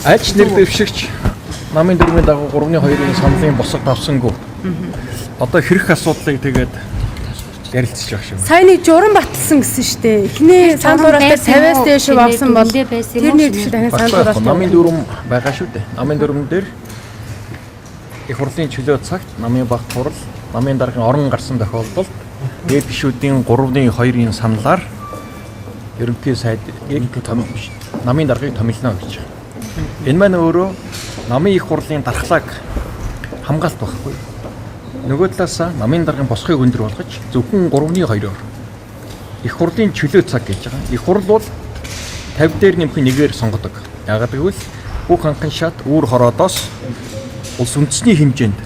Альч нэр дэвшигч намын дөрмийн дагуу 3-2-ын саналын босго авсангүй. Одоо хэрэг асуудлыг тэгээд ярилцж байгаа шүү. Сайн нэг журам батлсан гэсэн шүү дээ. Эхний саналуураа 50-аас дээш авсан бол тэрний дэвшиг дахин саналуураа намын дөрм байгаа шүү дээ. Намын дөрмөн дээр их хурлын чөлөө цагт намын баг хурал, намын даргын орон гарсан тохиолдолд дээд гишүүдийн 3-2-ын саналаар ерөнхий сайдыг намын даргыг томилно гэж. Энэ маань өөрөө намын их хурлын дархлааг хамгаалт байхгүй. Нөгөө талаас намын даргын босхыг өндөр болгож зөвхөн 3-2-оор их хурлын чөлөө цаг гэж байгаа. Их хурл бол 50 дээр нэмэх нэгээр сонгодог. Яагаад гэвэл бүх анхан шат үүр хороодоос улс үндэсний хэмжээнд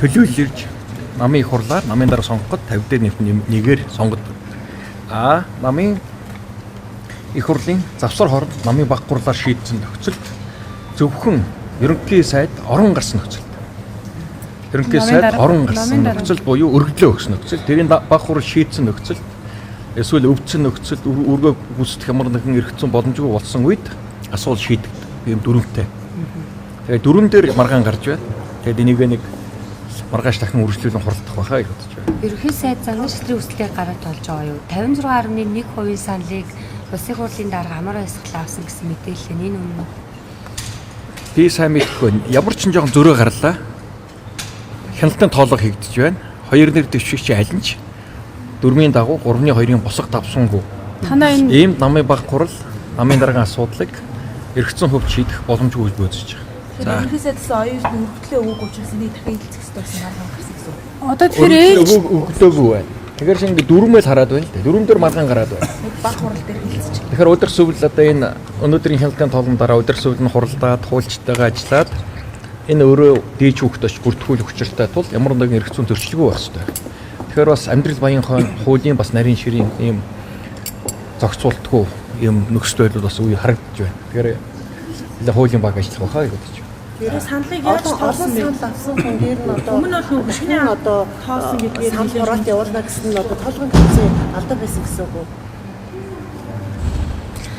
төлөөлж намын их хурлаар намын дарга сонгоход 50 дээр нэмэх нэгээр сонгодог. Намын их хурлын завсар хооронд намын баг хурлаар шийдсэн нөхцөлд зөвхөн ерөнхий сайд орон гарсан нөхцөлд. Ерөнхий сайд орон гарсан нөхцөл буюу өргөдлөө өгсөн нөхцөл. Тэрийн баг хурал шийдсэн нөхцөл. Эсвэл өвдсөн нөхцөл өргөө гүйцэтгэх ямар нэгэн эргэцэн боломжгүй болсон үед асуул шийдэгдэг. Ийм дөрвөнтэй. Тэгээ дөрвөн дээр маргаан гарч байна. Тэгээд энийг нэг маргааш дахин үргэлжлүүлэн хуралдах байхаа гэж бодож байна. Ерөнхий сайд занган шийдвэрийн үслэгээр гараад болж байгаа юу? 56.1% саналыг Улсын хурлын дарга амар баясгалан авсан гэсэн мэдээлэл энэ үнэн. Би сайн мэдэхгүй. Ямар ч жоохон зөрөө гарлаа. Хяналтын тоолго хийгдэж байна. Хоёр нэр дэвшигч аль нь ч дөрмийн дагуу 3-2-ын босго давсангүй. Танаа энэ ийм намын баг хурал, намын даргын асуудлыг эргэцэн хөвч шийдэх боломжгүй гэж бодож байгаа. За. Ерөнхий сайдаас оюут өргөдлөө өгөөгүй учраас энийг дахин хэлцэх хэрэгтэй байсан маргаан гарсан гэсэн үг. одоо тэр ээж өглөөгүй байна. Тэгэхээр шинэ дөрмөл хараад байна л дээ. Дөрмөн дээр маргаан гараад байна. Баг хурал дээр хэлцэж. Тэгэхээр өдөр сүвэл одоо энэ өнөөдрийн хяналтын тоолгон дараа өдөр сүвэл нь хуралдаад хуульчтайгаа ажиллаад энэ өөрөө дээж хөвгтөж бүртгүүл хүчиртэй тул ямар нэгэн эргэцүүн зөрчилгүй байх хэрэгтэй. Тэгэхээр бас амьдрал баянхан хуулийн бас нарийн ширийн ийм зохицуултгүй ийм нөхцөл байдал бас үе харагдаж байна. Тэгэхээр хуулийн баг ажиллах байхаа гэж бодож байна. Тэр саналыг яаж тоосон бэ? Авсан хүн дээр нь одоо өмнө нь нөгөө хөшгний одоо тоосон гэдгээр санал хураалт явуулна гэсэн нь одоо толгойн гэсэн алдар байсан гэсэн үг.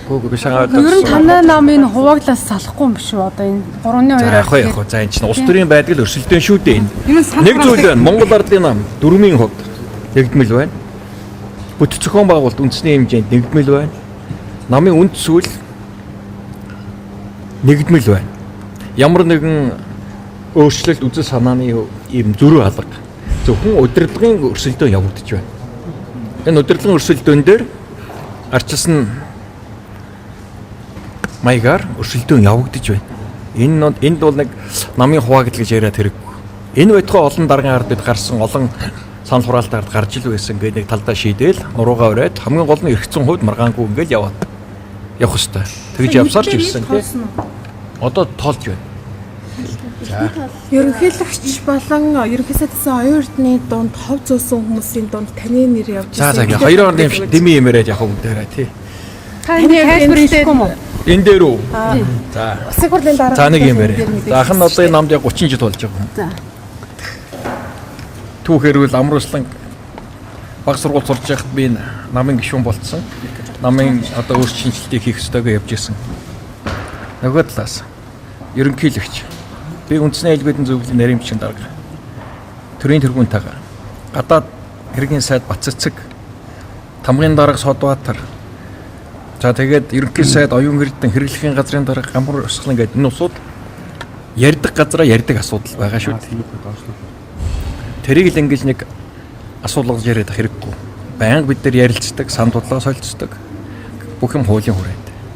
Гүг шагаад. ер нь танай намын хувааглаас салахгүй юм шүү. Одоо энэ 3-2 яг за энэ чинь улс төрийн байдал өрсөлдөөн шүү дээ энэ. Нэг зүйл байна. Монгол Ардын нам дөрмийн хувьд нэгдмэл байна. Бүтэц зохион байгуулалт үндэсний хэмжээнд нэгдмэл байна. Намын үнд зүйл нэгдмэл байна. Ямар нэгэн өөрчлөлт үзэл санааны ийм зөрүү алга зөвхөн удирдлагын өрсөлдөөн явагдаж байна. Энэ удирдлагын өрсөлдөөн дээр арчилсан маягаар өрсөлдөөн явагдаж байна. Энд бол нэг намын хуваагдал гэж яриад хэрэггүй. Энэ байтугай олон даргын ард бид гарсан олон санал хураалтын ард гарч ил байсан гэдэг нэг талдаа шийдээл нуруугаа ураад хамгийн гол нь эргэцэн хувьд маргаангүй ингээл яваад явах хэвээр. Тэгж явсаар ч ирсэн тийм. Одоо тоолж байна. За. ерөнхийлөгч болон ерөнхий сайдаас оюутны дунд хов зөөсөн хүмүүсийн дунд таны нэр явж За хоёроор дэмий юмэрээд явах юм дээр тий. таны тайлбар хийхгүй юм уу? Энэ дээр үү? За. Улсын хурлын дарга. За нэг юм ярэ. За ах нь одоо энэ намд яг 30 жил болж байгаа юм. За. Түүхэрвэл амруулсан баг сургууль сурж байхад би намын гишүүн болцсон. Намын одоо өөрчлөлт шинжилтийг хийх ёстойгоо явж исэн. Нөгөө талаас ерөнхийлөгч би үндэсний айлбэдэн зөвлөлийн нарийн бичгийн дарга төрийн тэргуунтайгаа гадаад хэргийн сайд Баццэг тамгын дарга Содбаатар за тэгээд ерөнхий сайд оюун эрдэнэ хэрэглэхийн газрын дарга Гамбар Усгалан гэдэг энэ усууд ярьдаг газараа ярьдаг асуудал байгаа шүү дээ. Тэрийг л ингэж нэг асуулгаж яриад хэрэггүй. Байнга бид нар ярилцдаг, санд бодлого солилцдог. Бүх юм хуулийн хүрээ.